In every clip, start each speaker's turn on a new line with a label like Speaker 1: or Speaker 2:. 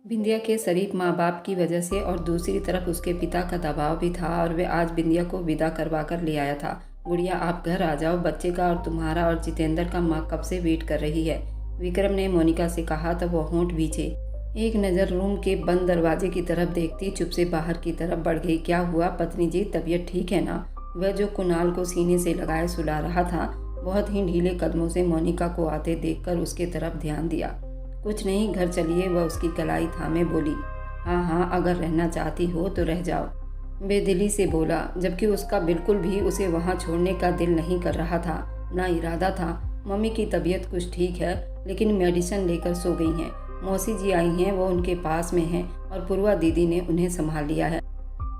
Speaker 1: बिंदिया के शरीफ माँ बाप की वजह से और दूसरी तरफ उसके पिता का दबाव भी था और वे आज बिंदिया को विदा करवा कर ले आया था। गुड़िया आप घर आ जाओ, बच्चे का और तुम्हारा और जितेंद्र का माँ कब से वेट कर रही है, विक्रम ने मोनिका से कहा तब वह होंठ भींचे। एक नज़र रूम के बंद दरवाजे की तरफ देखती चुप से बाहर की तरफ बढ़ गई। क्या हुआ पत्नी जी, तबीयत ठीक है ना? वह जो कुणाल को सीने से लगाए सुला रहा था बहुत ही ढीले कदमों से मोनिका को आते देखकर उसके तरफ ध्यान दिया। कुछ नहीं, घर चलिए, वह उसकी कलाई थामे बोली। हाँ हाँ, अगर रहना चाहती हो तो रह जाओ, बेदिली से बोला, जबकि उसका बिल्कुल भी उसे वहाँ छोड़ने का दिल नहीं कर रहा था, ना इरादा था। मम्मी की तबीयत कुछ ठीक है, लेकिन मेडिसिन लेकर सो गई हैं। मौसी जी आई हैं, वो उनके पास में हैं और पूर्वा दीदी ने उन्हें संभाल लिया है।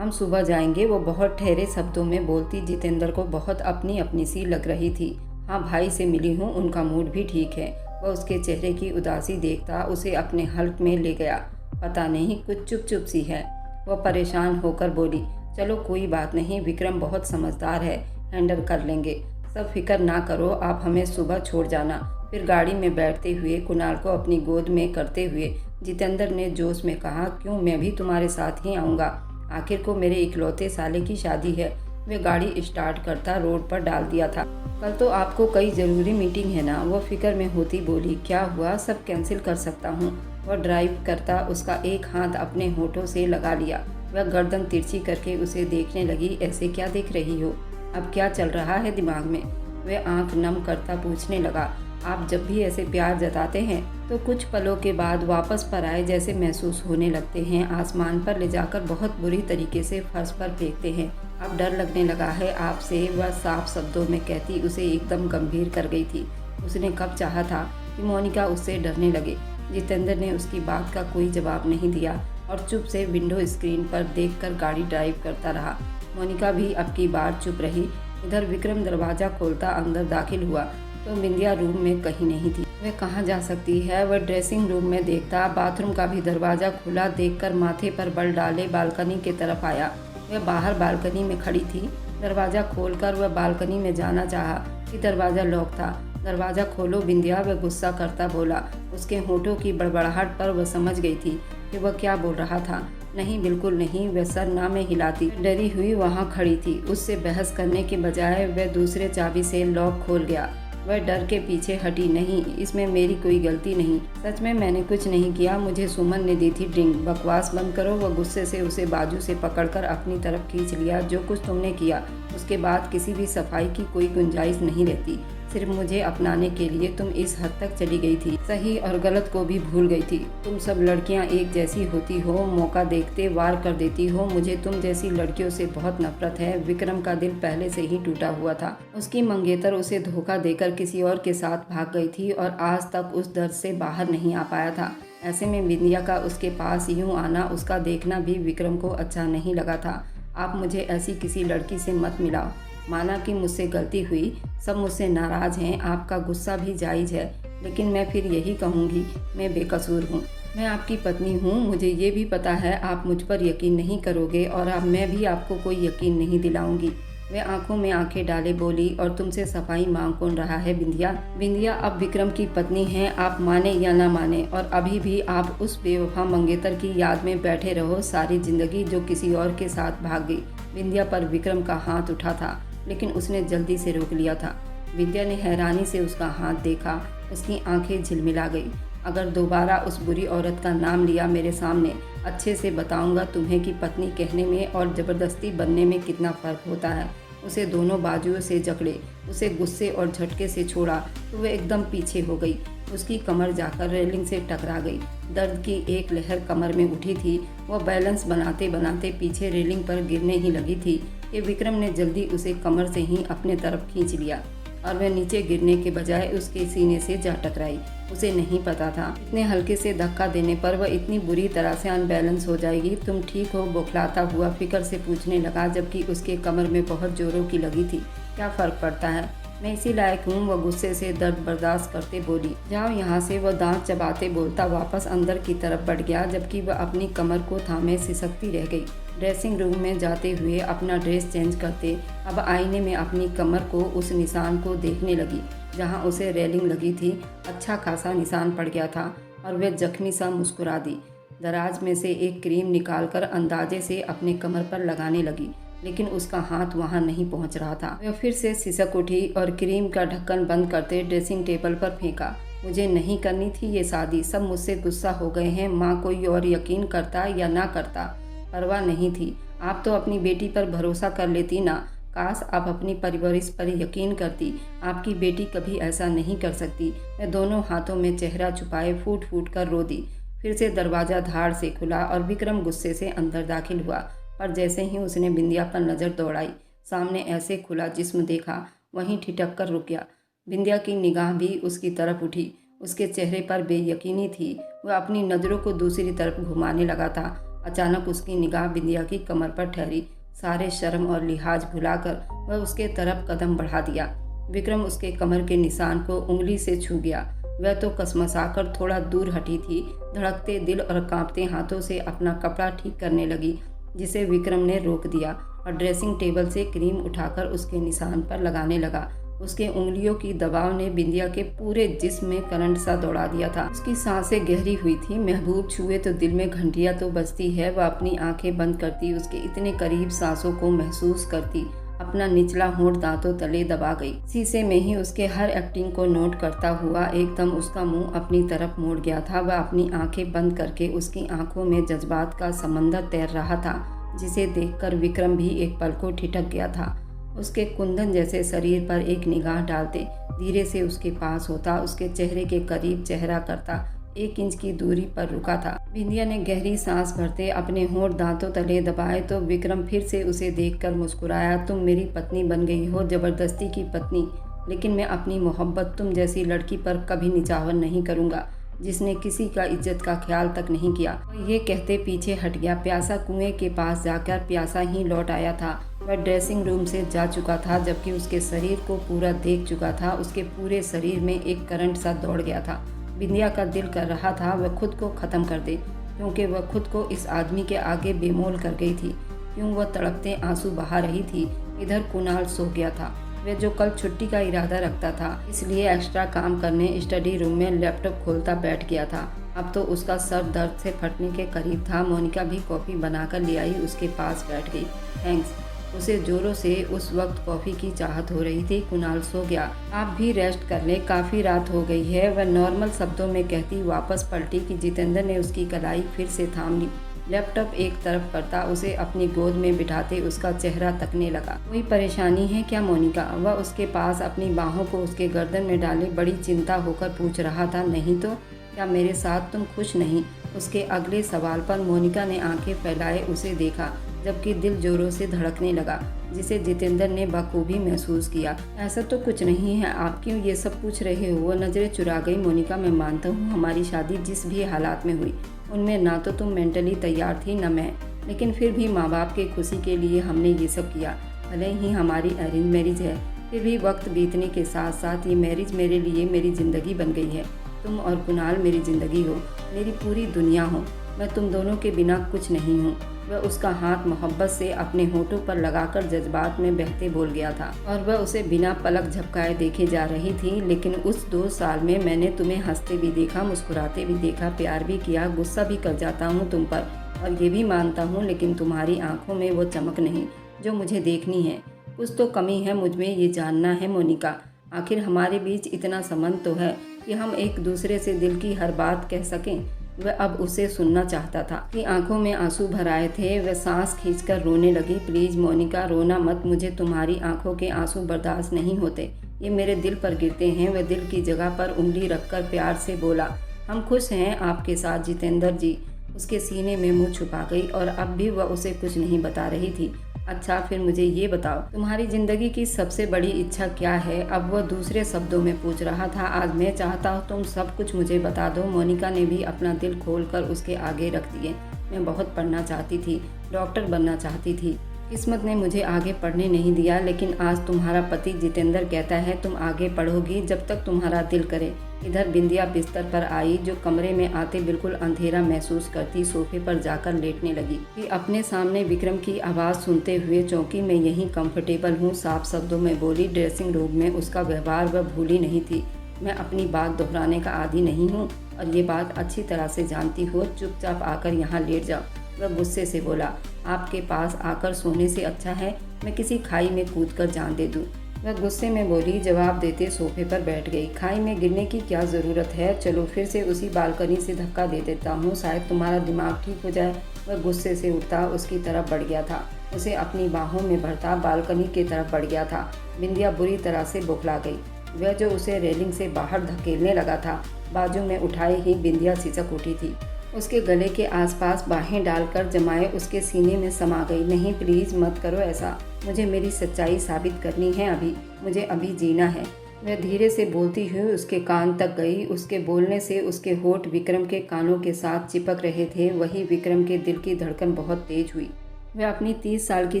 Speaker 1: हम सुबह जाएंगे, वो बहुत ठहरे शब्दों में बोलती जितेंद्र को बहुत अपनी अपनी सी लग रही थी। हाँ, भाई से मिली हूँ, उनका मूड भी ठीक है। वह उसके चेहरे की उदासी देखता उसे अपने हल्क में ले गया। पता नहीं, कुछ चुप चुप सी है। वह परेशान होकर बोली, चलो कोई बात नहीं, विक्रम बहुत समझदार है, हैंडल कर लेंगे, सब फिक्र ना करो, आप हमें सुबह छोड़ जाना। फिर गाड़ी में बैठते हुए कुणाल को अपनी गोद में करते हुए जितेंद्र ने जोश में कहा, क्यों, मैं भी तुम्हारे साथ ही आऊँगा, आखिर को मेरे इकलौते साले की शादी है। वे गाड़ी स्टार्ट करता रोड पर डाल दिया था। कल तो आपको कई ज़रूरी मीटिंग है ना? वह फिक्र में होती बोली। क्या हुआ, सब कैंसिल कर सकता हूँ। वह ड्राइव करता उसका एक हाथ अपने होठों से लगा लिया। वह गर्दन तिरछी करके उसे देखने लगी। ऐसे क्या देख रही हो, अब क्या चल रहा है दिमाग में? वह आंख नम करता पूछने लगा, आप जब भी ऐसे प्यार जताते हैं तो कुछ पलों के बाद वापस पर आए जैसे महसूस होने लगते हैं, आसमान पर ले जाकर बहुत बुरी तरीके से फर्श पर फेंकते हैं। अब डर लगने लगा है आपसे, वह साफ शब्दों में कहती उसे एकदम गंभीर कर गई थी। उसने कब चाहा था कि मोनिका उससे डरने लगे। जितेंद्र ने उसकी बात का कोई जवाब नहीं दिया और चुप से विंडो स्क्रीन पर देखकर गाड़ी ड्राइव करता रहा। मोनिका भी अब की बार चुप रही। इधर विक्रम दरवाज़ा खोलता अंदर दाखिल हुआ तो बिंदिया रूम में कहीं नहीं थी। वह कहाँ जा सकती है? वह ड्रेसिंग रूम में देखता, बाथरूम का भी दरवाज़ा खुला देखकर माथे पर बल डाले बालकनी की तरफ आया। वह बाहर बालकनी में खड़ी थी। दरवाज़ा खोलकर वह बालकनी में जाना चाहा कि दरवाज़ा लॉक था। दरवाज़ा खोलो बिंदिया, वह गुस्सा करता बोला। उसके होठों की बड़बड़ाहट पर वह समझ गई थी कि वह क्या बोल रहा था। नहीं, बिल्कुल नहीं, वह सर ना में हिलाती डरी हुई वहाँ खड़ी थी। उससे बहस करने के बजाय वह दूसरे चाबी से लॉक खोल गया। वह डर के पीछे हटी। नहीं, इसमें मेरी कोई गलती नहीं, सच में मैंने कुछ नहीं किया, मुझे सुमन ने दी थी ड्रिंक। बकवास बंद करो। वह गुस्से से उसे बाजू से पकड़कर अपनी तरफ खींच लिया। जो कुछ तुमने किया उसके बाद किसी भी सफाई की कोई गुंजाइश नहीं रहती। सिर्फ मुझे अपनाने के लिए तुम इस हद तक चली गई थी, सही और गलत को भी भूल गई थी। तुम सब लड़कियां एक जैसी होती हो, मौका देखते वार कर देती हो। मुझे तुम जैसी लड़कियों से बहुत नफरत है। विक्रम का दिल पहले से ही टूटा हुआ था। उसकी मंगेतर उसे धोखा देकर किसी और के साथ भाग गई थी और आज तक उस दर्द से बाहर नहीं आ पाया था। ऐसे में बिंदिया का उसके पास यूं आना, उसका देखना भी विक्रम को अच्छा नहीं लगा था। आप मुझे ऐसी किसी लड़की से मत मिलाओ। माना कि मुझसे गलती हुई, सब मुझसे नाराज़ हैं, आपका गुस्सा भी जायज़ है, लेकिन मैं फिर यही कहूँगी, मैं बेकसूर हूँ। मैं आपकी पत्नी हूँ। मुझे ये भी पता है आप मुझ पर यकीन नहीं करोगे और अब मैं भी आपको कोई यकीन नहीं दिलाऊंगी। वह आंखों में आंखें डाले बोली, और तुमसे सफाई मांग कौन रहा है बिंदिया? बिंदिया अब विक्रम की पत्नी हैं, आप माने या ना माने, और अभी भी आप उस बेवफा मंगेतर की याद में बैठे रहो सारी जिंदगी, जो किसी और के साथ भाग गई। बिंदिया पर विक्रम का हाथ उठा था, लेकिन उसने जल्दी से रोक लिया था। विद्या ने हैरानी से उसका हाथ देखा। उसकी आंखें झिलमिला गई। अगर दोबारा उस बुरी औरत का नाम लिया मेरे सामने, अच्छे से बताऊंगा तुम्हें कि पत्नी कहने में और ज़बरदस्ती बनने में कितना फ़र्क होता है। उसे दोनों बाजुओं से जकड़े, उसे गुस्से और झटके से छोड़ा तो वह एकदम पीछे हो गई। उसकी कमर जाकर रेलिंग से टकरा गई। दर्द की एक लहर कमर में उठी थी। वह बैलेंस बनाते बनाते पीछे रेलिंग पर गिरने ही लगी थी कि विक्रम ने जल्दी उसे कमर से ही अपने तरफ खींच लिया और वह नीचे गिरने के बजाय उसके सीने से जा टकराई। उसे नहीं पता था इतने हल्के से धक्का देने पर वह इतनी बुरी तरह से अनबैलेंस हो जाएगी। तुम ठीक हो? बौखलाता हुआ फिक्र से पूछने लगा, जबकि उसके कमर में बहुत जोरों की लगी थी। क्या फ़र्क पड़ता है, मैं इसी लायक हूँ। वह गुस्से से दर्द बर्दाश्त करते बोली। जाओ यहाँ से। वह दांत चबाते बोलता वापस अंदर की तरफ बढ़ गया, जबकि वह अपनी कमर को थामे सिसकती रह गई। ड्रेसिंग रूम में जाते हुए अपना ड्रेस चेंज करते अब आईने में अपनी कमर को, उस निशान को देखने लगी जहाँ उसे रेलिंग लगी थी। अच्छा खासा निशान पड़ गया था और वह जख्मी सा मुस्कुरा दी। दराज में से एक क्रीम निकालकर अंदाजे से अपने कमर पर लगाने लगी, लेकिन उसका हाथ वहां नहीं पहुंच रहा था। वह फिर से सिसक उठी और क्रीम का ढक्कन बंद करते ड्रेसिंग टेबल पर फेंका। मुझे नहीं करनी थी ये शादी, सब मुझसे गुस्सा हो गए हैं। माँ कोई और यकीन करता या ना करता परवाह नहीं थी, आप तो अपनी बेटी पर भरोसा कर लेती ना। काश आप अपनी परवरिश पर यकीन करती, आपकी बेटी कभी ऐसा नहीं कर सकती। मैं दोनों हाथों में चेहरा छुपाए फूट फूट कर रो दी। फिर से दरवाज़ा धाड़ से खुला और विक्रम गुस्से से अंदर दाखिल हुआ, पर जैसे ही उसने बिंदिया पर नज़र दौड़ाई, सामने ऐसे खुला जिस्म देखा, वहीं ठिठक कर रुक गया। बिंदिया की निगाह भी उसकी तरफ उठी, उसके चेहरे पर बेयकीनी थी। वह अपनी नज़रों को दूसरी तरफ घुमाने लगा था। अचानक उसकी निगाह बिंदिया की कमर पर ठहरी। सारे शर्म और लिहाज भुलाकर वह उसके तरफ कदम बढ़ा दिया। विक्रम उसके कमर के निशान को उंगली से छू गया। वह तो कसमसाकर थोड़ा दूर हटी थी, धड़कते दिल और कांपते हाथों से अपना कपड़ा ठीक करने लगी, जिसे विक्रम ने रोक दिया और ड्रेसिंग टेबल से क्रीम उठाकर उसके निशान पर लगाने लगा। उसके उंगलियों की दबाव ने बिंदिया के पूरे जिस्म में करंट सा दौड़ा दिया था। उसकी सांसें गहरी हुई थी। महबूब छुए तो दिल में घंटियां तो बजती है। वह अपनी आंखें बंद करती, उसके इतने करीब सांसों को महसूस करती, अपना निचला होंठ दांतों तले दबा गई। शीशे में ही उसके हर एक्टिंग को नोट करता हुआ एकदम उसका मुंह अपनी तरफ मोड़ गया था। वह अपनी आंखें बंद करके उसकी आंखों में जज्बात का समंदर तैर रहा था, जिसे देखकर विक्रम भी एक पल को ठिठक गया था। उसके कुंदन जैसे शरीर पर एक निगाह डालते धीरे से उसके पास होता, उसके चेहरे के करीब चेहरा करता, 1 इंच की दूरी पर रुका था। बिंदिया ने गहरी सांस भरते अपने होंठ दांतों तले दबाए तो विक्रम फिर से उसे देखकर मुस्कुराया। तुम मेरी पत्नी बन गई हो, जबरदस्ती की पत्नी, लेकिन मैं अपनी मोहब्बत तुम जैसी लड़की पर कभी निछावर नहीं करूँगा, जिसने किसी का इज्जत का ख्याल तक नहीं किया। ये कहते पीछे हट गया। प्यासा कुएं के पास जाकर प्यासा ही लौट आया था। वह ड्रेसिंग रूम से जा चुका था, जबकि उसके शरीर को पूरा देख चुका था। उसके पूरे शरीर में एक करंट सा दौड़ गया था। बिंदिया का दिल कर रहा था वह खुद को ख़त्म कर दे, क्योंकि वह खुद को इस आदमी के आगे बेमोल कर गई थी। क्यों वह तड़पते आंसू बहा रही थी। इधर कुणाल सो गया था। वह जो कल छुट्टी का इरादा रखता था, इसलिए एक्स्ट्रा काम करने स्टडी रूम में लैपटॉप खोलता बैठ गया था। अब तो उसका सर दर्द से फटने के करीब था। मोनिका भी कॉफ़ी बनाकर ले आई, उसके पास बैठ गई। थैंक्स। उसे जोरों से उस वक्त कॉफ़ी की चाहत हो रही थी। कुणाल सो गया। आप भी रेस्ट कर ले, काफ़ी रात हो गई है, वह नॉर्मल शब्दों में कहती वापस पलटी कि जितेंद्र ने उसकी कलाई फिर से थाम ली। लैपटॉप एक तरफ करता उसे अपनी गोद में बिठाते उसका चेहरा तकने लगा। कोई परेशानी है क्या मोनिका? वह उसके पास अपनी बाहों को उसके गर्दन में डाले बड़ी चिंता होकर पूछ रहा था। नहीं तो क्या मेरे साथ तुम खुश नहीं? उसके अगले सवाल पर मोनिका ने आंखें फैलाए उसे देखा, जबकि दिल जोरों से धड़कने लगा, जिसे जितेंद्र ने बखूबी महसूस किया। ऐसा तो कुछ नहीं है, आप क्यों ये सब पूछ रहे हो? वो नज़रें चुरा गई। मोनिका, मैं मानता हूँ हमारी शादी जिस भी हालात में हुई, उनमें ना तो तुम मेंटली तैयार थी न मैं, लेकिन फिर भी माँ बाप के खुशी के लिए हमने ये सब किया। भले ही हमारी अरेंज मैरिज है, फिर भी वक्त बीतने के साथ साथ ये मैरिज मेरे लिए मेरी ज़िंदगी बन गई है। तुम और कुणाल मेरी ज़िंदगी हो, मेरी पूरी दुनिया हो। मैं तुम दोनों के बिना कुछ नहीं हूँ। वह उसका हाथ मोहब्बत से अपने होठों पर लगाकर जज्बात में बहते बोल गया था, और वह उसे बिना पलक झपकाए देखे जा रही थी। लेकिन उस 2 साल में मैंने तुम्हें हंसते भी देखा, मुस्कुराते भी देखा, प्यार भी किया, गुस्सा भी कर जाता हूँ तुम पर, और ये भी मानता हूँ, लेकिन तुम्हारी आंखों में वो चमक नहीं जो मुझे देखनी है। कुछ तो कमी है मुझ में, ये जानना है मोनिका। आखिर हमारे बीच इतना संबंध तो है कि हम एक दूसरे से दिल की हर बात कह सकें। वह अब उसे सुनना चाहता था कि आंखों में आंसू भर आए थे। वह सांस खींचकर रोने लगी। प्लीज़ मोनिका, रोना मत, मुझे तुम्हारी आंखों के आंसू बर्दाश्त नहीं होते, ये मेरे दिल पर गिरते हैं। वह दिल की जगह पर उंगली रखकर प्यार से बोला, हम खुश हैं आपके साथ जितेंद्र जी। उसके सीने में मुँह छुपा गई और अब भी वह उसे कुछ नहीं बता रही थी। अच्छा, फिर मुझे ये बताओ, तुम्हारी ज़िंदगी की सबसे बड़ी इच्छा क्या है? अब वह दूसरे शब्दों में पूछ रहा था। आज मैं चाहता हूँ तुम सब कुछ मुझे बता दो। मोनिका ने भी अपना दिल खोलकर उसके आगे रख दिए। मैं बहुत पढ़ना चाहती थी, डॉक्टर बनना चाहती थी। किस्मत ने मुझे आगे पढ़ने नहीं दिया, लेकिन आज तुम्हारा पति जितेंद्र कहता है तुम आगे पढ़ोगी जब तक तुम्हारा दिल करे। इधर बिंदिया बिस्तर पर आई, जो कमरे में आते बिल्कुल अंधेरा महसूस करती सोफे पर जाकर लेटने लगी। कि अपने सामने विक्रम की आवाज़ सुनते हुए चौंकी। मैं यहीं कंफर्टेबल हूँ, साफ शब्दों में बोली। ड्रेसिंग रूम में उसका व्यवहार वह भूली नहीं थी। मैं अपनी बात दोहराने का आदी नहीं हूँ, और ये बात अच्छी तरह से जानती हो, चुपचाप आकर यहाँ लेट जाओ। वह गुस्से से बोला, आपके पास आकर सोने से अच्छा है मैं किसी खाई में कूद कर जान दे दूँ। वह गुस्से में बोली, जवाब देते सोफे पर बैठ गई। खाई में गिरने की क्या ज़रूरत है, चलो फिर से उसी बालकनी से धक्का दे देता हूँ, शायद तुम्हारा दिमाग ठीक हो जाए। वह गुस्से से उठता उसकी तरफ बढ़ गया था, उसे अपनी बाहों में भरता बालकनी की तरफ बढ़ गया था। बिंदिया बुरी तरह से बौखला गई। वह जो उसे रेलिंग से बाहर धकेलने लगा था, बाजू में उठाए ही बिंदिया सिसक उठी थी। उसके गले के आसपास बाहें डालकर जमाए उसके सीने में समा गई। नहीं प्लीज़ मत करो ऐसा, मुझे मेरी सच्चाई साबित करनी है, मुझे अभी जीना है। वह धीरे से बोलती हुई उसके कान तक गई। उसके बोलने से उसके होठ विक्रम के कानों के साथ चिपक रहे थे। वही विक्रम के दिल की धड़कन बहुत तेज हुई। वह अपनी 30 साल की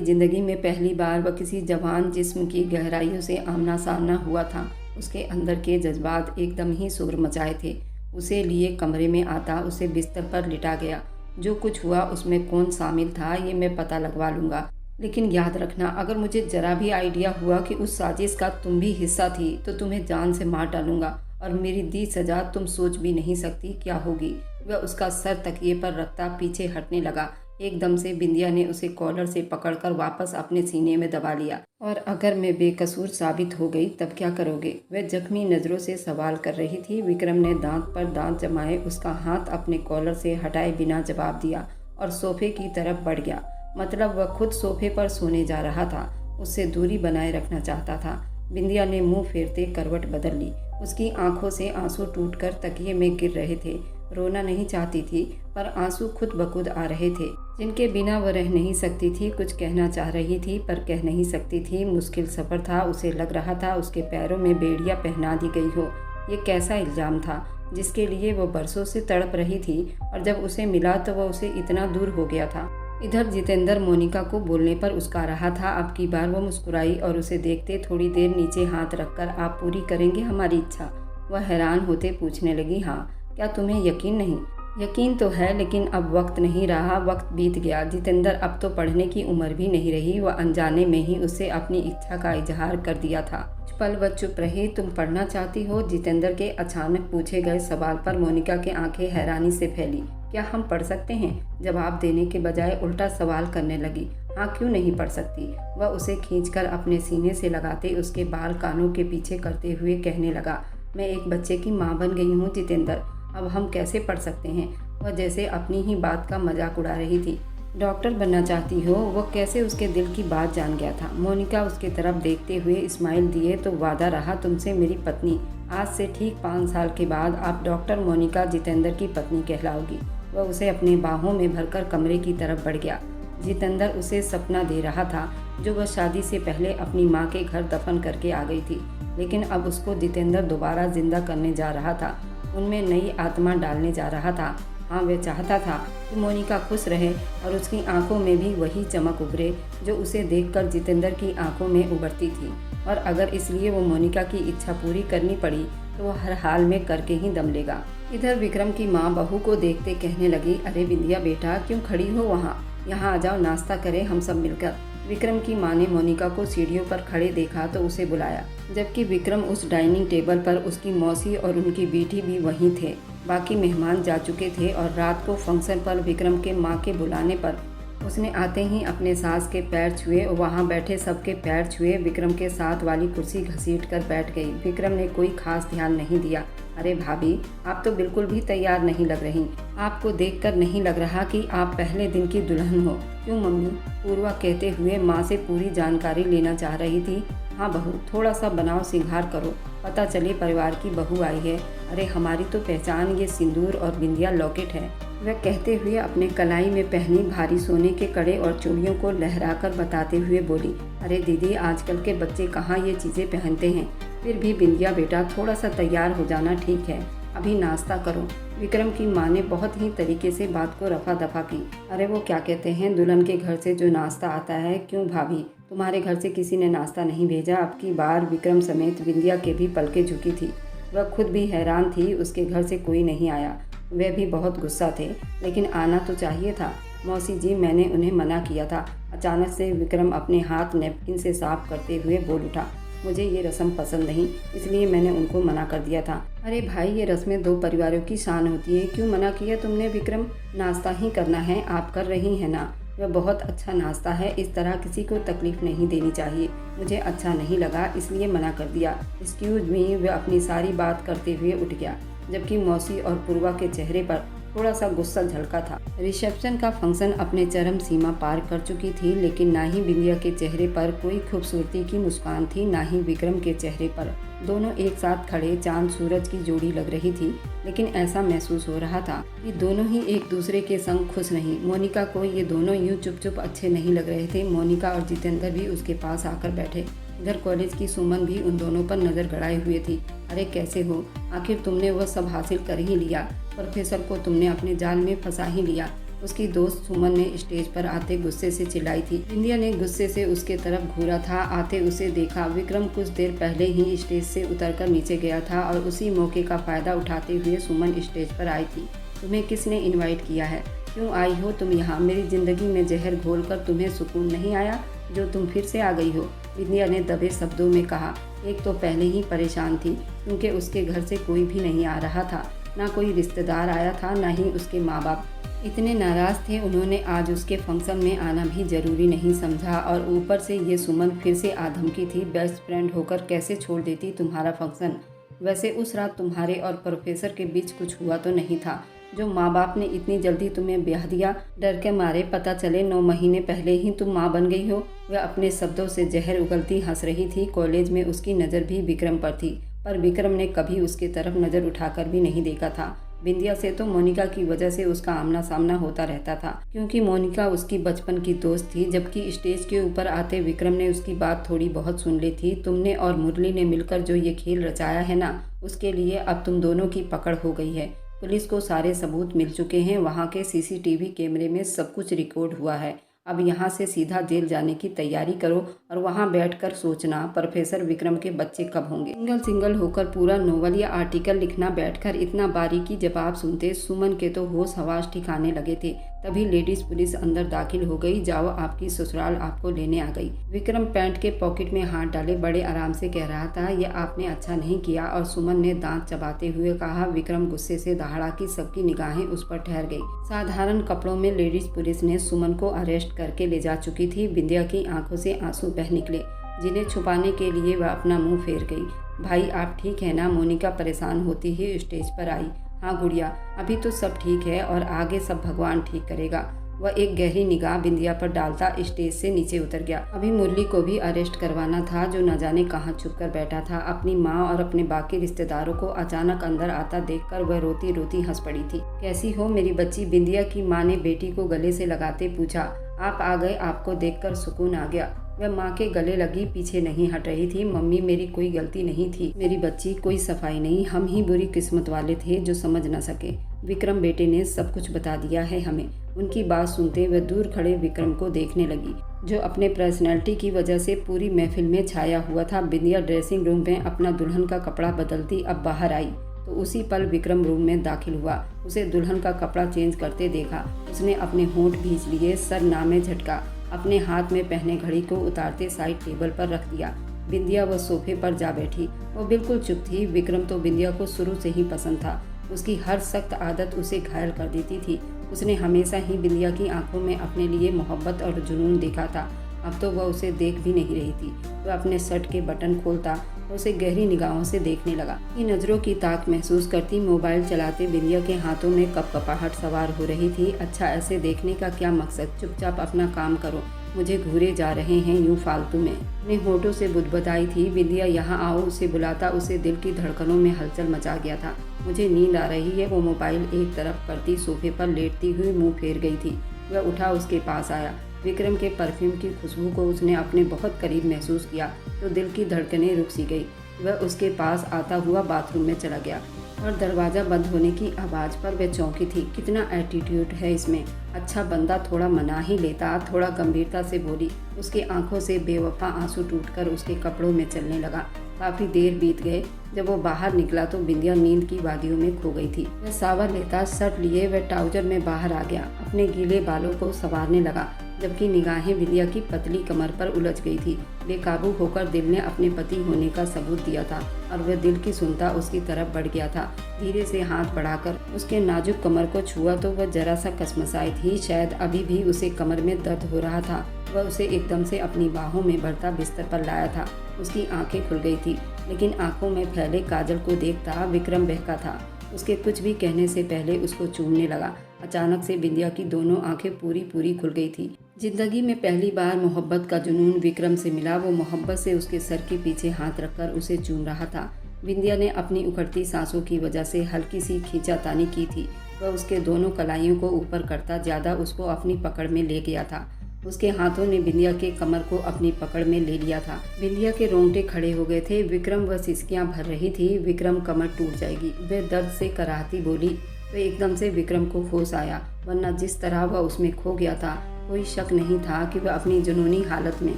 Speaker 1: ज़िंदगी में पहली बार वह किसी जवान जिस्म की गहराइयों से आमना सामना हुआ था। उसके अंदर के जज्बात एकदम ही शोर मचाए थे। उसे लिए कमरे में आता, उसे बिस्तर पर लिटा गया। जो कुछ हुआ उसमें कौन शामिल था ये मैं पता लगवा लूँगा, लेकिन याद रखना, अगर मुझे जरा भी आइडिया हुआ कि उस साजिश का तुम भी हिस्सा थी तो तुम्हें जान से मार डालूंगा, और मेरी दी सज़ा तुम सोच भी नहीं सकती क्या होगी। वह उसका सर तकिए पर रखता पीछे हटने लगा। एकदम से बिंदिया ने उसे कॉलर से पकड़कर वापस अपने सीने में दबा लिया। और अगर मैं बेकसूर साबित हो गई तब क्या करोगे? वह जख्मी नज़रों से सवाल कर रही थी। विक्रम ने दांत पर दांत जमाए उसका हाथ अपने कॉलर से हटाए बिना जवाब दिया और सोफे की तरफ बढ़ गया। मतलब वह खुद सोफे पर सोने जा रहा था, उससे दूरी बनाए रखना चाहता था। बिंदिया ने मुंह फेरते करवट बदल ली। उसकी आंखों से आंसू टूटकर तकिए में गिर रहे थे। रोना नहीं चाहती थी, पर आंसू खुद ब खुद आ रहे थे, जिनके बिना वह रह नहीं सकती थी। कुछ कहना चाह रही थी पर कह नहीं सकती थी। मुश्किल सफ़र था। उसे लग रहा था उसके पैरों में बेड़ियां पहना दी गई हो। ये कैसा इल्ज़ाम था जिसके लिए वो बरसों से तड़प रही थी, और जब उसे मिला तो वह उसे इतना दूर हो गया था। इधर जितेंद्र मोनिका को बोलने पर उसका रहा था। अब की बार वो मुस्कुराई और उसे देखते थोड़ी देर नीचे हाथ रखकर, आप पूरी करेंगे हमारी इच्छा? वह हैरान होते पूछने लगी, हाँ। क्या तुम्हें यकीन नहीं? यकीन तो है, लेकिन अब वक्त नहीं रहा, वक्त बीत गया। जितेंद्र अब तो पढ़ने की उम्र भी नहीं रही। वह अनजाने में ही उससे अपनी इच्छा का इजहार कर दिया था। कुछ पल वह चुप रही। तुम पढ़ना चाहती हो? जितेंद्र के अचानक पूछे गए सवाल पर मोनिका की आंखें हैरानी से फैली। क्या हम पढ़ सकते हैं? जवाब देने के बजाय उल्टा सवाल करने लगी। हाँ, क्यों नहीं पढ़ सकती? वह उसे खींचकर अपने सीने से लगाते उसके बाल कानों के पीछे करते हुए कहने लगा, मैं एक बच्चे की माँ बन गई हूँ जितेंद्र, अब हम कैसे पढ़ सकते हैं? वह जैसे अपनी ही बात का मजाक उड़ा रही थी। डॉक्टर बनना चाहती हो? वह कैसे उसके दिल की बात जान गया था। मोनिका उसकी तरफ देखते हुए स्माइल दिए, तो वादा रहा तुमसे मेरी पत्नी। आज से ठीक 5 साल के बाद आप डॉक्टर मोनिका जितेंद्र की पत्नी कहलाओगी। वह उसे अपने बाहों में भरकर कमरे की तरफ बढ़ गया। जितेंद्र उसे सपना दे रहा था जो वह शादी से पहले अपनी माँ के घर दफन करके आ गई थी, लेकिन अब उसको जितेंद्र दोबारा जिंदा करने जा रहा था, उनमें नई आत्मा डालने जा रहा था। हाँ, वह चाहता था कि मोनिका खुश रहे और उसकी आंखों में भी वही चमक उभरे जो उसे देखकर जितेंद्र की आंखों में उभरती थी। और अगर इसलिए वो मोनिका की इच्छा पूरी करनी पड़ी तो वह हर हाल में करके ही दम लेगा। इधर विक्रम की माँ बहू को देखते कहने लगी, अरे बिंदिया बेटा, क्यों खड़ी हो वहाँ? यहाँ आ जाओ, नाश्ता करें हम सब मिलकर। विक्रम की माँ ने मोनिका को सीढ़ियों पर खड़े देखा तो उसे बुलाया, जबकि विक्रम उस डाइनिंग टेबल पर उसकी मौसी और उनकी बेटी भी वहीं थे। बाकी मेहमान जा चुके थे और रात को फंक्शन पर विक्रम के माँ के बुलाने पर उसने आते ही अपने सास के पैर छुए और वहाँ बैठे सबके पैर छुए। विक्रम के साथ वाली कुर्सी घसीट कर बैठ गई। विक्रम ने कोई खास ध्यान नहीं दिया। अरे भाभी, आप तो बिल्कुल भी तैयार नहीं लग रही। आपको देखकर नहीं लग रहा कि आप पहले दिन की दुल्हन हो। क्यों मम्मी? पूर्वा कहते हुए माँ से पूरी जानकारी लेना चाह रही थी। हाँ बहू, थोड़ा सा बनाव सिंगार करो, पता चले परिवार की बहू आई है। अरे हमारी तो पहचान ये सिंदूर और बिंदिया लॉकेट है। वह कहते हुए अपने कलाई में पहनी भारी सोने के कड़े और चूड़ियों को लहराकर बताते हुए बोली, अरे दीदी, आजकल के बच्चे कहाँ ये चीज़ें पहनते हैं। फिर भी बिंदिया बेटा, थोड़ा सा तैयार हो जाना ठीक है, अभी नाश्ता करो। विक्रम की माँ ने बहुत ही तरीके से बात को रफा दफा की। अरे वो क्या कहते हैं, दुल्हन के घर से जो नाश्ता आता है। क्यों भाभी, तुम्हारे घर से किसी ने नाश्ता नहीं भेजा? अब की बार विक्रम समेत बिंदिया के भी पलकें झुकी थी। वह खुद भी हैरान थी, उसके घर से कोई नहीं आया। वे भी बहुत गुस्सा थे, लेकिन आना तो चाहिए था। मौसी जी, मैंने उन्हें मना किया था। अचानक से विक्रम अपने हाथ नैपकिन से साफ करते हुए बोल उठा। मुझे ये रस्म पसंद नहीं, इसलिए मैंने उनको मना कर दिया था। अरे भाई, ये रस्में दो परिवारों की शान होती है, क्यों मना किया तुमने विक्रम? नाश्ता ही करना है, आप कर रही हैं ना? वह बहुत अच्छा नाश्ता है, इस तरह किसी को तकलीफ नहीं देनी चाहिए। मुझे अच्छा नहीं लगा इसलिए मना कर दिया। एक्सक्यूज मी, वह अपनी सारी बात करते हुए उठ गया, जबकि मौसी और पूर्वा के चेहरे पर थोड़ा सा गुस्सा झलका था। रिसेप्शन का फंक्शन अपने चरम सीमा पार कर चुकी थी, लेकिन ना ही बिंदिया के चेहरे पर कोई खूबसूरती की मुस्कान थी, ना ही विक्रम के चेहरे पर। दोनों एक साथ खड़े चांद सूरज की जोड़ी लग रही थी, लेकिन ऐसा महसूस हो रहा था कि दोनों ही एक दूसरे के संग खुश नहीं। मोनिका को ये दोनों यूं चुप चुप अच्छे नहीं लग रहे थे। मोनिका और जितेंद्र भी उसके पास आकर बैठे। इधर कॉलेज की सुमन भी उन दोनों पर नजर गड़ाए हुए थी। अरे कैसे हो? आखिर तुमने वह सब हासिल कर ही लिया। प्रोफेसर को तुमने अपने जाल में फंसा ही लिया। उसकी दोस्त सुमन ने स्टेज पर आते गुस्से से चिल्लाई थी। बिंदिया ने गुस्से से उसके तरफ घूरा था। आते उसे देखा। विक्रम कुछ देर पहले ही स्टेज से उतरकर नीचे गया था और उसी मौके का फायदा उठाते हुए सुमन स्टेज पर आई थी। तुम्हें किसने इनवाइट किया है? क्यों आई हो तुम यहाँ? मेरी जिंदगी में जहर घोलकर तुम्हें सुकून नहीं आया जो तुम फिर से आ गई हो? बिंदिया ने दबे शब्दों में कहा। एक तो पहले ही परेशान थी क्योंकि उसके घर से कोई भी नहीं आ रहा था, ना कोई रिश्तेदार आया था, ना ही उसके माँ बाप। इतने नाराज थे उन्होंने आज उसके फंक्शन में आना भी जरूरी नहीं समझा। और ऊपर से ये सुमन फिर से आधमकी थी। बेस्ट फ्रेंड होकर कैसे छोड़ देती तुम्हारा फंक्शन? वैसे उस रात तुम्हारे और प्रोफेसर के बीच कुछ हुआ तो नहीं था जो माँ बाप ने इतनी जल्दी तुम्हें ब्याह दिया? डर के मारे पता चले 9 महीने पहले ही तुम माँ बन गई हो। वह अपने शब्दों से जहर उगलती हंस रही थी। कॉलेज में उसकी नज़र भी विक्रम पर थी, पर विक्रम ने कभी उसके तरफ नज़र उठाकर भी नहीं देखा था। बिंदिया से तो मोनिका की वजह से उसका आमना सामना होता रहता था, क्योंकि मोनिका उसकी बचपन की दोस्त थी। जबकि स्टेज के ऊपर आते विक्रम ने उसकी बात थोड़ी बहुत सुन ली थी। तुमने और मुरली ने मिलकर जो ये खेल रचाया है ना, उसके लिए अब तुम दोनों की पकड़ हो गई है। पुलिस को सारे सबूत मिल चुके हैं। वहाँ के सीसीटीवी कैमरे में सब कुछ रिकॉर्ड हुआ है। अब यहाँ से सीधा जेल जाने की तैयारी करो और वहाँ बैठकर सोचना प्रोफेसर विक्रम के बच्चे कब होंगे। सिंगल सिंगल होकर पूरा नोवेल या आर्टिकल लिखना बैठकर इतना बारीकी जवाब सुनते सुमन के तो होश हवास ठिकाने लगे थे। तभी लेडीज पुलिस अंदर दाखिल हो गई। जाओ, आपकी ससुराल आपको लेने आ गई। विक्रम पैंट के पॉकेट में हाथ डाले बड़े आराम से कह रहा था, ये आपने अच्छा नहीं किया। और सुमन ने दांत चबाते हुए कहा। विक्रम गुस्से से दहाड़ा कि सबकी निगाहें उस पर ठहर गई। साधारण कपड़ों में लेडीज पुलिस ने सुमन को अरेस्ट करके ले जा चुकी थी। बिंदिया की आंखों से आंसू बह निकले, जिन्हें छुपाने के लिए वह अपना मुंह फेर गई। भाई आप ठीक है ना? मोनिका परेशान होती ही स्टेज पर आई। हाँ गुड़िया, अभी तो सब ठीक है और आगे सब भगवान ठीक करेगा। वह एक गहरी निगाह बिंदिया पर डालता स्टेज से नीचे उतर गया। अभी मुरली को भी अरेस्ट करवाना था, जो न जाने कहाँ छुप कर बैठा था। अपनी माँ और अपने बाकी रिश्तेदारों को अचानक अंदर आता देखकर वह रोती रोती हंस पड़ी थी। कैसी हो मेरी बच्ची? बिंदिया की माँ ने बेटी को गले से लगाते पूछा। आप आ गए, आपको देखकर सुकून आ गया। वह माँ के गले लगी पीछे नहीं हट रही थी। मम्मी मेरी कोई गलती नहीं थी मेरी बच्ची, कोई सफाई नहीं, हम ही बुरी किस्मत वाले थे जो समझ न सके। विक्रम बेटे ने सब कुछ बता दिया है हमें। उनकी बात सुनते वह दूर खड़े विक्रम को देखने लगी, जो अपने पर्सनैलिटी की वजह से पूरी महफिल में छाया हुआ था। बिंदिया ड्रेसिंग रूम में अपना दुल्हन का कपड़ा बदलती अब बाहर आई तो उसी पल विक्रम रूम में दाखिल हुआ। उसे दुल्हन का कपड़ा चेंज करते देखा। उसने अपने होंठ भींच लिए, सर नामे झटका, अपने हाथ में पहने घड़ी को उतारते साइड टेबल पर रख दिया। बिंदिया वह सोफे पर जा बैठी। वो बिल्कुल चुप थी। विक्रम तो बिंदिया को शुरू से ही पसंद था। उसकी हर सख्त आदत उसे घायल कर देती थी। उसने हमेशा ही बिंदिया की आंखों में अपने लिए मोहब्बत और जुनून देखा था। अब तो वह उसे देख भी नहीं रही थी। वह अपने शर्ट के बटन खोलता और उसे गहरी निगाहों से देखने लगा। की नज़रों की ताक महसूस करती मोबाइल चलाते बिंदिया के हाथों में कपकपाहट सवार हो रही थी। अच्छा, ऐसे देखने का क्या मकसद? चुपचाप अपना काम करो, मुझे घूरे जा रहे हैं यूं फालतू में। अपने होठों से बुदबुदाई थी। बिंदिया यहाँ आओ उसे बुलाता उसे दिल की धड़कनों में हलचल मचा गया था। मुझे नींद आ रही है। वो मोबाइल एक तरफ करती सोफे पर लेटती हुई मुंह फेर गई थी। वह उठा उसके पास आया। विक्रम के परफ्यूम की खुशबू को उसने अपने बहुत करीब महसूस किया तो दिल की धड़कनें रुक सी गई। वह उसके पास आता हुआ बाथरूम में चला गया और दरवाज़ा बंद होने की आवाज़ पर वह चौंकी थी। कितना एटीट्यूड है इसमें। अच्छा बंदा थोड़ा मना ही लेता। थोड़ा गंभीरता से बोली। उसकी आंखों से बेवफा आंसू टूटकर उसके कपड़ों में चलने लगा। काफ़ी देर बीत गए। जब वो बाहर निकला तो बिंदिया नींद की वादियों में खो गई थी। वह सावर लेता शर्ट लिए वह ट्राउजर में बाहर आ गया। अपने गीले बालों को संवारने लगा, जबकि निगाहें बिंदिया की पतली कमर पर उलझ गई थी। बेकाबू होकर दिल ने अपने पति होने का सबूत दिया था और वह दिल की सुनता उसकी तरफ बढ़ गया था। धीरे से हाथ बढ़ाकर उसके नाजुक कमर को छुआ तो वह जरा सा कसमसाई थी। शायद अभी भी उसे कमर में दर्द हो रहा था। वह उसे एकदम से अपनी बाहों में भरता बिस्तर पर लाया था। उसकी आंखें खुल गई थी, लेकिन आंखों में फैले काजल को देखता विक्रम बहका था। उसके कुछ भी कहने से पहले उसको चूमने लगा। अचानक से बिंदिया की दोनों आंखें पूरी पूरी खुल गई थी। जिंदगी में पहली बार मोहब्बत का जुनून विक्रम से मिला। वो मोहब्बत से उसके सर के पीछे हाथ रखकर उसे चूम रहा था। बिंदिया ने अपनी उखड़ती सांसों की वजह से हल्की सी खींचातानी की थी। वह उसके दोनों कलाइयों को ऊपर करता ज्यादा उसको अपनी पकड़ में ले गया था। उसके हाथों ने बिंदिया के कमर को अपनी पकड़ में ले लिया था। बिंदिया के रोंगटे खड़े हो गए थे। विक्रम वह सिसकियां भर रही थी। विक्रम कमर टूट जाएगी, वह दर्द से कराहती बोली। तो एकदम से विक्रम को होश आया, वरना जिस तरह वह उसमें खो गया था कोई शक नहीं था कि वह अपनी जुनूनी हालत में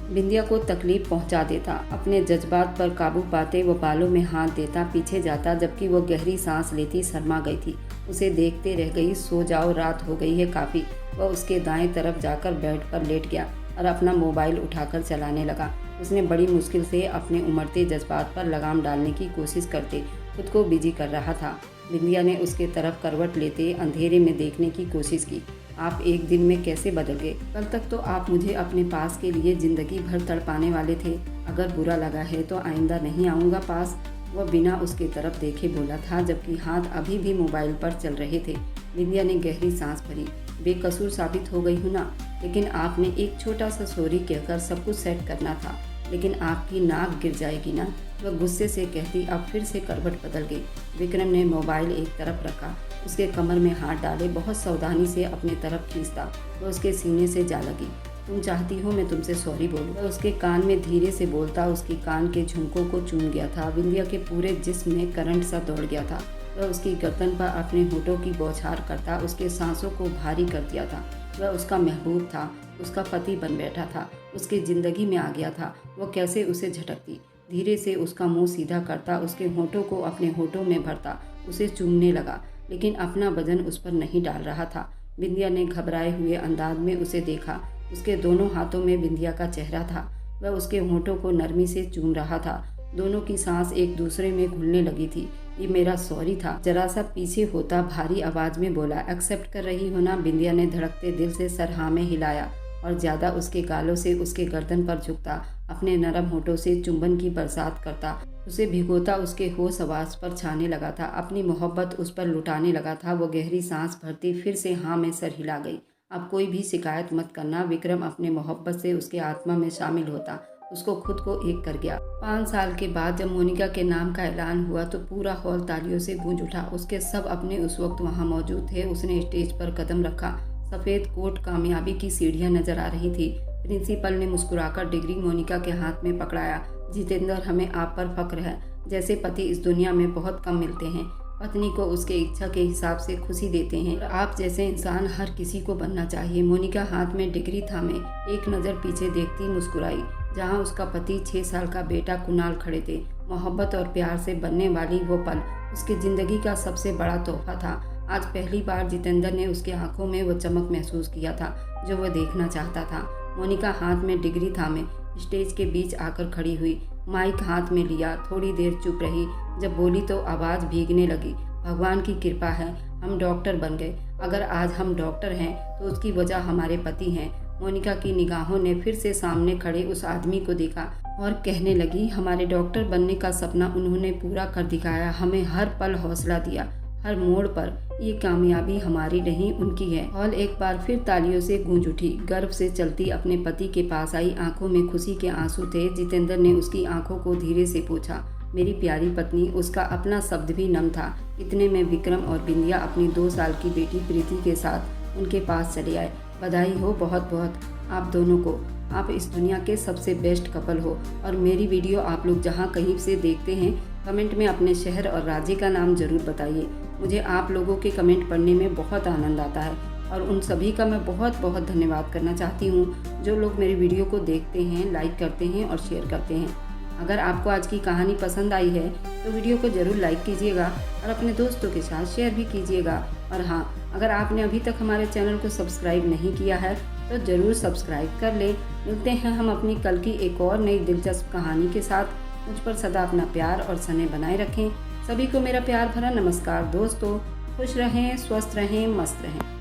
Speaker 1: बिंदिया को तकलीफ पहुंचा देता। अपने जज्बात पर काबू पाते वो बालों में हाथ देता, पीछे जाता, जबकि वो गहरी सांस लेती शर्मा गई थी। उसे देखते रह गई। सो जाओ, रात हो गई है काफ़ी। वह उसके दाएं तरफ जाकर बेड पर लेट गया और अपना मोबाइल उठाकर चलाने लगा। उसने बड़ी मुश्किल से अपने उमड़ते जज्बात पर लगाम डालने की कोशिश करते खुद को बिजी कर रहा था। बिंदिया ने उसके तरफ करवट लेते अंधेरे में देखने की कोशिश की। आप एक दिन में कैसे बदल गए? कल तक तो आप मुझे अपने पास के लिए जिंदगी भर तड़पाने वाले थे। अगर बुरा लगा है तो आइंदा नहीं आऊँगा पास। वह बिना उसके तरफ देखे बोला था, जबकि हाथ अभी भी मोबाइल पर चल रहे थे। बिंदिया ने गहरी सांस भरी। बेकसूर साबित हो गई हूँ ना, लेकिन आपने एक छोटा सा सॉरी कहकर सब कुछ सेट करना था, लेकिन आपकी नाक गिर जाएगी ना। वह गुस्से से कहती। अब फिर से करवट बदल गई। विक्रम ने मोबाइल एक तरफ रखा, उसके कमर में हाथ डाले बहुत सावधानी से अपने तरफ खींचता। वह उसके सीने से जा लगी। तुम चाहती हो मैं तुमसे सॉरी बोलूं? वह उसके कान में धीरे से बोलता उसकी कान के झुमकों को चूम गया था। बिंदिया के पूरे जिस्म में करंट सा दौड़ गया था। वह उसकी गर्दन पर अपने होठों की बौछार करता उसके सांसों को भारी कर दिया था। वह उसका महबूब था, उसका पति बन बैठा था, उसकी ज़िंदगी में आ गया था। वह कैसे उसे झटकती, धीरे से उसका मुंह सीधा करता, उसके होठों को अपने होठों में भरता, उसे चूमने लगा, लेकिन अपना वजन उस पर नहीं डाल रहा था। बिंदिया ने घबराए हुए अंदाज में उसे देखा। उसके दोनों हाथों में बिंदिया का चेहरा था। वह उसके होठों को नरमी से चूम रहा था। दोनों की सांस एक दूसरे में घुलने लगी थी। ये मेरा सॉरी था, जरा सा पीछे होता भारी आवाज में बोला। एक्सेप्ट कर रही हो ना? बिंदिया ने धड़कते दिल से सर हाँ में हिलाया और ज्यादा उसके गालों से उसके गर्दन पर झुकता, अपने नरम होठों से चुंबन की बरसात करता, उसे भिगोता, उसके होश आवाज पर छाने लगा था, अपनी मोहब्बत उस पर लुटाने लगा था। वो गहरी सांस भरती फिर से हाँ में सर हिला गई। अब कोई भी शिकायत मत करना। विक्रम अपने मोहब्बत से उसके आत्मा में शामिल होता, उसको खुद को एक कर गया। 5 साल के बाद जब मोनिका के नाम का ऐलान हुआ तो पूरा हॉल तालियों से गूंज उठा। उसके सब अपने उस वक्त वहाँ मौजूद थे। उसने स्टेज पर कदम रखा। सफ़ेद कोट कामयाबी की सीढ़ियाँ नजर आ रही थी। प्रिंसिपल ने मुस्कुराकर डिग्री मोनिका के हाथ में पकड़ाया। जितेंद्र, हमें आप पर फक्र है। जैसे पति इस दुनिया में बहुत कम मिलते हैं। पत्नी को उसके इच्छा के हिसाब से खुशी देते हैं। आप जैसे इंसान हर किसी को बनना चाहिए। मोनिका हाथ में डिग्री थामे एक नज़र पीछे देखती मुस्कुराई, जहाँ उसका पति 6 साल का बेटा कुणाल खड़े थे। मोहब्बत और प्यार से बनने वाली वो पल उसकी ज़िंदगी का सबसे बड़ा तोहफा था। आज पहली बार जितेंद्र ने उसकी आंखों में वो चमक महसूस किया था जो वह देखना चाहता था। मोनिका हाथ में डिग्री थामे स्टेज के बीच आकर खड़ी हुई, माइक हाथ में लिया। थोड़ी देर चुप रही, जब बोली तो आवाज़ भीगने लगी। भगवान की कृपा है, हम डॉक्टर बन गए। अगर आज हम डॉक्टर हैं तो उसकी वजह हमारे पति हैं। मोनिका की निगाहों ने फिर से सामने खड़े उस आदमी को देखा और कहने लगी, हमारे डॉक्टर बनने का सपना उन्होंने पूरा कर दिखाया। हमें हर पल हौसला दिया, हर मोड़ पर। ये कामयाबी हमारी नहीं, उनकी है। हॉल एक बार फिर तालियों से गूंज उठी। गर्व से चलती अपने पति के पास आई, आंखों में खुशी के आंसू थे। जितेंद्र ने उसकी आंखों को धीरे से पूछा, मेरी प्यारी पत्नी। उसका अपना शब्द भी नम था। इतने में विक्रम और बिंदिया अपनी 2 साल की बेटी प्रीति के साथ उनके पास चले आए। बधाई हो बहुत बहुत आप दोनों को। आप इस दुनिया के सबसे बेस्ट कपल हो। और मेरी वीडियो आप लोग जहाँ कहीं से देखते हैं, कमेंट में अपने शहर और राज्य का नाम ज़रूर बताइए। मुझे आप लोगों के कमेंट पढ़ने में बहुत आनंद आता है और उन सभी का मैं बहुत बहुत धन्यवाद करना चाहती हूँ जो लोग मेरी वीडियो को देखते हैं, लाइक करते हैं और शेयर करते हैं। अगर आपको आज की कहानी पसंद आई है तो वीडियो को ज़रूर लाइक कीजिएगा और अपने दोस्तों के साथ शेयर भी कीजिएगा। और हाँ, अगर आपने अभी तक हमारे चैनल को सब्सक्राइब नहीं किया है तो ज़रूर सब्सक्राइब कर लें। मिलते हैं हम अपनी कल की एक और नई दिलचस्प कहानी के साथ। मुझ पर सदा अपना प्यार और स्नेह बनाए रखें। सभी को मेरा प्यार भरा नमस्कार दोस्तों। खुश रहें, स्वस्थ रहें, मस्त रहें।